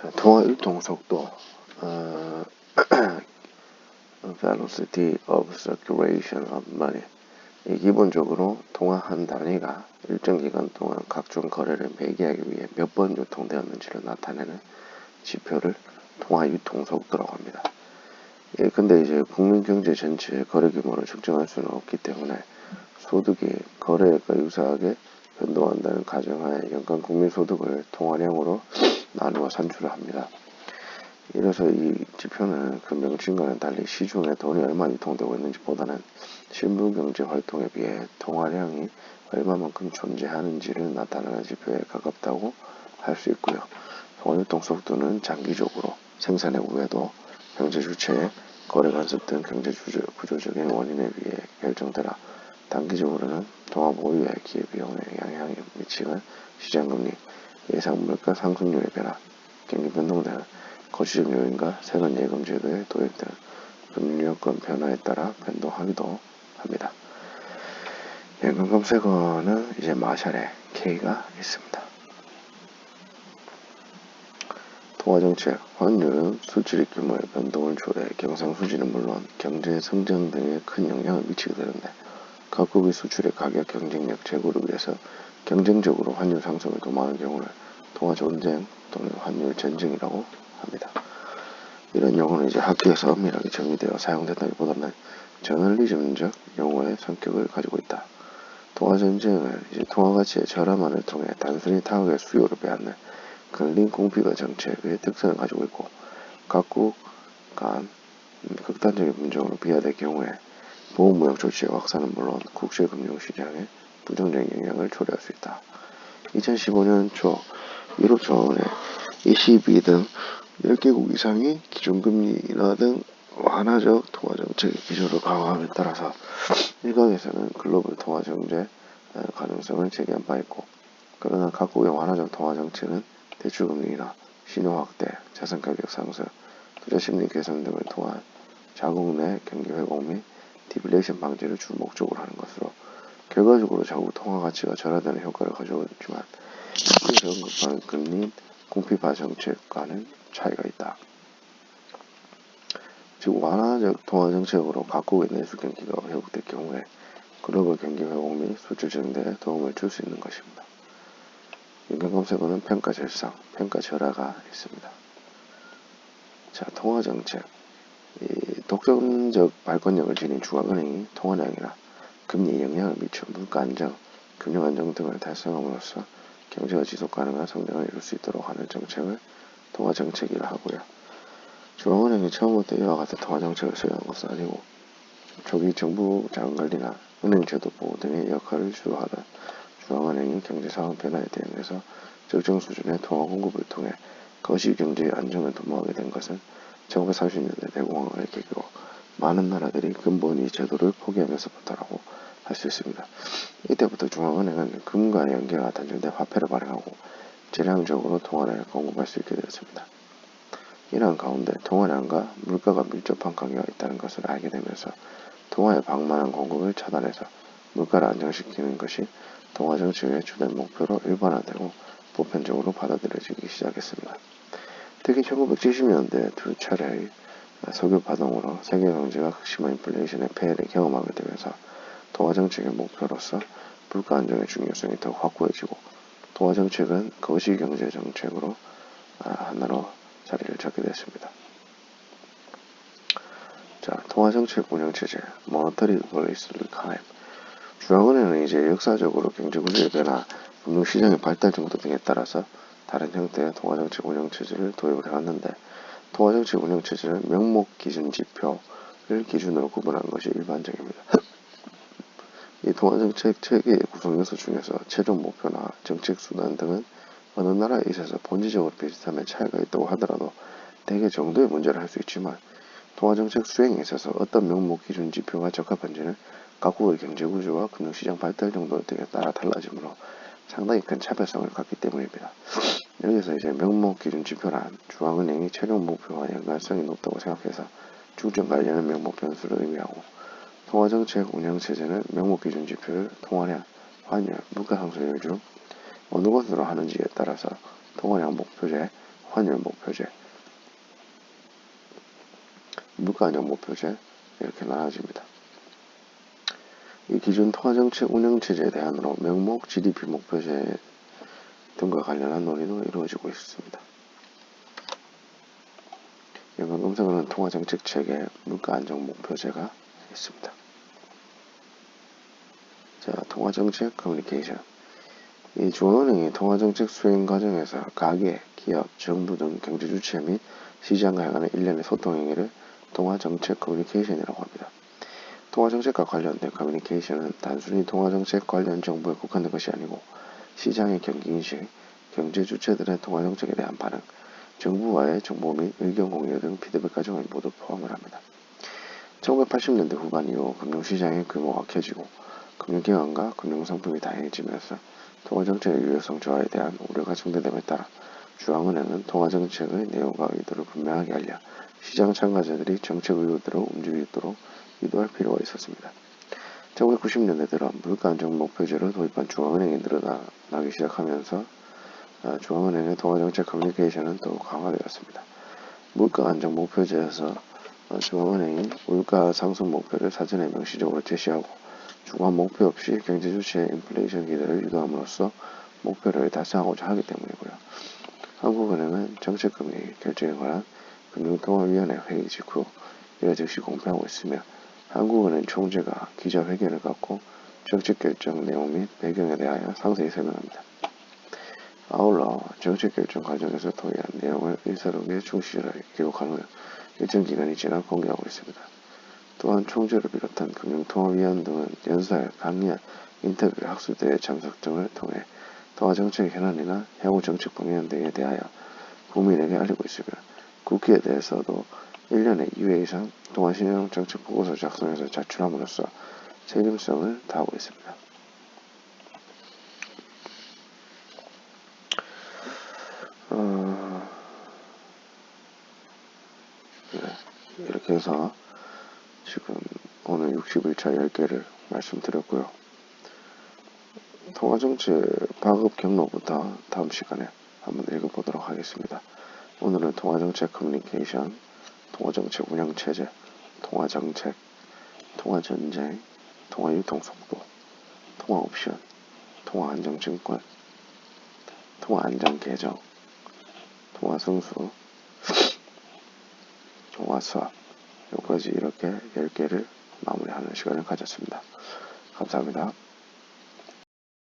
자, 통화 유통 속도, velocity of circulation of money. 이 기본적으로 통화 한 단위가 일정 기간 동안 각종 거래를 매개하기 위해 몇 번 유통되었는지를 나타내는 지표를 통화 유통 속도라고 합니다. 예, 근데 이제 국민 경제 전체의 거래 규모를 측정할 수는 없기 때문에 소득이 거래액과 유사하게 변동한다는 가정하에 연간 국민 소득을 통화량으로 나누어 산출을 합니다. 이래서 이 지표는 그 명칭과는 달리 시중에 돈이 얼마 유통되고 있는지 보다는 실물 경제 활동에 비해 통화량이 얼마만큼 존재하는지를 나타내는 지표에 가깝다고 할 수 있고요. 통화 유통 속도는 장기적으로 생산액 외에도 경제 주체의 거래 간섭 등 경제 구조적인 원인에 의해 결정되나 단기적으로는 통화 보유의 기회비용에 영향을 미치는 시장금리, 예상 물가 상승률의 변화, 경기 변동 등 거시적 요인과 세관 예금 제도의 도입 등 금융 여건 변화에 따라 변동하기도 합니다. 연금 검색어는 이제 마샬의 K가 있습니다. 통화정책, 환율은 수출입 규모의 변동을 초래해 경상수지는 물론 경제 성장 등에 큰 영향을 미치게 되는데 각국의 수출의 가격 경쟁력 제고를 위해서 경쟁적으로 환율 상승을 도모하는 경우를 통화 전쟁 또는 환율 전쟁이라고 합니다. 이런 용어는 이제 학교에서 엄밀하게 정의되어 사용된다기보다는 저널리즘적 용어의 성격을 가지고 있다. 통화 전쟁은 이제 통화 가치의 절하만을 통해 단순히 타국의 수요를 빼앗는 근린 공피가 정책의 특성을 가지고 있고 각국 간 극단적인 분쟁으로 비화될 경우에 보호무역 조치의 확산은 물론 국제금융시장에 부정적인 영향을 초래할 수 있다. 2015년 초 유럽 정원의 ECB 등 10개국 이상이 기준금리 인하 등 완화적 통화정책 기조를 강화함에 따라서 일각에서는 글로벌 통화정제 가능성을 제기한 바 있고 그러나 각국의 완화적 통화정책은 대출금리 인하, 신용 확대, 자산가격 상승, 투자심리 개선 등을 통한 자국 내 경기 회복 및 디플레이션 방지를 주 목적으로 하는 것으로 결과적으로 자국 통화 가치가 절하되는 효과를 가져오지만 학교에서 언급하는 금리 공피파 정책과는 차이가 있다. 즉 완화적 통화 정책으로 각국의 내수 경기가 회복될 경우에 글로벌 경기 회복 및 수출 증대에 도움을 줄 수 있는 것입니다. 연금 검색어는 평가 절상, 평가 절하가 있습니다. 자, 통화 정책. 이 독점적 발권력을 지닌 중앙은행이 통화량이나 금리에 영향을 미쳐 물가 안정, 금융 안정 등을 달성함으로써 경제가 지속 가능한 성장을 이룰 수 있도록 하는 정책을 통화 정책이라 하고요. 중앙은행이 처음부터 이와 같은 통화 정책을 수행한 것은 아니고 초기 정부 자금관리나 은행 제도 보호 등의 역할을 주도하던 중앙은행이 경제 상황 변화에 대응해서 적정 수준의 통화 공급을 통해 거시 경제의 안정을 도모하게 된 것은 1930년대 대공황을 계기로 많은 나라들이 근본이 제도를 포기하면서부터라고 할 수 있습니다. 이때부터 중앙은행은 금과 연계가 단절된 화폐를 발행하고 재량적으로 통화량을 공급할 수 있게 되었습니다. 이러한 가운데 통화량과 물가가 밀접한 관계가 있다는 것을 알게 되면서 통화의 방만한 공급을 차단해서 물가를 안정시키는 것이 통화정책의 주된 목표로 일반화되고 보편적으로 받아들여지기 시작했습니다. 특히 1970년대 두 차례의 석유 파동으로 세계 경제가 극심한 인플레이션의 폐해를 경험하게 되면서 통화정책의 목표로서 물가 안정의 중요성이 더욱 확고해지고 통화정책은 거시경제정책으로 하나로 자리를 잡게 됐습니다. 자, 통화정책 운영체제, Monetary Policy Regime. 중앙은행은 이제 역사적으로 경제구조의 변화, 금융시장의 발달 정도 등에 따라서 다른 형태의 통화정책 운영체제를 도입을 해왔는데 통화정책 운영체제는 명목 기준 지표를 기준으로 구분하는 것이 일반적입니다. 이 통화정책 체계의 구성 요소 중에서 최종 목표나 정책 수단 등은 어느 나라에 있어서 본질적으로 비슷함에 차이가 있다고 하더라도 대개 정도의 문제를 할 수 있지만 통화정책 수행에 있어서 어떤 명목 기준 지표가 적합한지는 각국의 경제구조와 금융시장 발달 정도 등에 따라 달라지므로 상당히 큰 차별성을 갖기 때문입니다. 여기서 이제 명목 기준 지표란 중앙은행이 최종 목표와 연관성이 높다고 생각해서 중점 관리하는 명목 변수를 의미하고 통화정책 운영체제는 명목 기준 지표를 통화량, 환율, 물가 상승률 중 어느 것으로 하는지에 따라서 통화량 목표제, 환율 목표제, 물가 안정 목표제 이렇게 나눠집니다. 이 기존 통화정책 운영체제에 대한으로 명목 GDP 목표제 등과 관련한 논의도 이루어지고 있습니다. 연관 검색어는 통화정책 체계 물가 안정 목표제가 있습니다. 자, 통화정책 커뮤니케이션. 이 중앙은행이 통화정책 수행 과정에서 가계, 기업, 정부 등 경제주체 및 시장과 향하는 일련의 소통행위를 통화정책 커뮤니케이션이라고 합니다. 통화정책과 관련된 커뮤니케이션은 단순히 통화정책 관련 정보에 국한된 것이 아니고 시장의 경기인식, 경제주체들의 통화정책에 대한 반응, 정부와의 정보 및 의견 공유 등 피드백 과정을 모두 포함을 합니다. 1980년대 후반 이후 금융시장의 규모가 커지고 금융기관과 금융상품이 다양해지면서 통화정책의 유효성 저하에 대한 우려가 증대됨에 따라 중앙은행은 통화정책의 내용과 의도를 분명하게 알려 시장 참가자들이 정책 의도대로 움직이도록 유도할 필요가 있었습니다. 1990년대 들어 물가 안정 목표제를 도입한 중앙은행이 늘어나기 시작하면서 중앙은행의 통화정책 커뮤니케이션은 더욱 강화되었습니다. 물가 안정 목표제에서 중앙은행이 물가 상승 목표를 사전에 명시적으로 제시하고 중간 목표 없이 경제주체의 인플레이션 기대를 유도함으로써 목표를 달성하고자 하기 때문이고요. 한국은행은 정책금리 결정에 관한 금융통화위원회 회의 직후 이를 즉시 공표하고 있으며 한국은행 총재가 기자회견을 갖고 정책결정 내용 및 배경에 대하여 상세히 설명합니다. 아울러 정책결정 과정에서 토의한 내용을 일사록에 충실하게 기록한 후 일정 기간이 지나 공개하고 있습니다. 또한 총재를 비롯한 금융통화위원 등은 연설, 강연, 인터뷰, 학술대회 참석 등을 통해 통화정책 현안이나 향후 정책 방향 등에 대하여 국민에게 알리고 있으며 국회에 대해서도 1년에 2회 이상 통화신용 정책 보고서 작성해서 제출함으로써 책임성을 다하고 있습니다. 이렇게 해서 지금 오늘 60일차 10개를 말씀드렸고요. 통화정책 파급 경로부터 다음 시간에 한번 읽어보도록 하겠습니다. 오늘은 통화정책 커뮤니케이션, 통화정책 운영체제, 통화정책, 통화전쟁, 통화유통속도, 통화옵션, 통화안정증권, 통화안정개정, 통화승수, 통화수합, 여기까지 이렇게 10개를 마무리하는 시간을 가졌습니다. 감사합니다.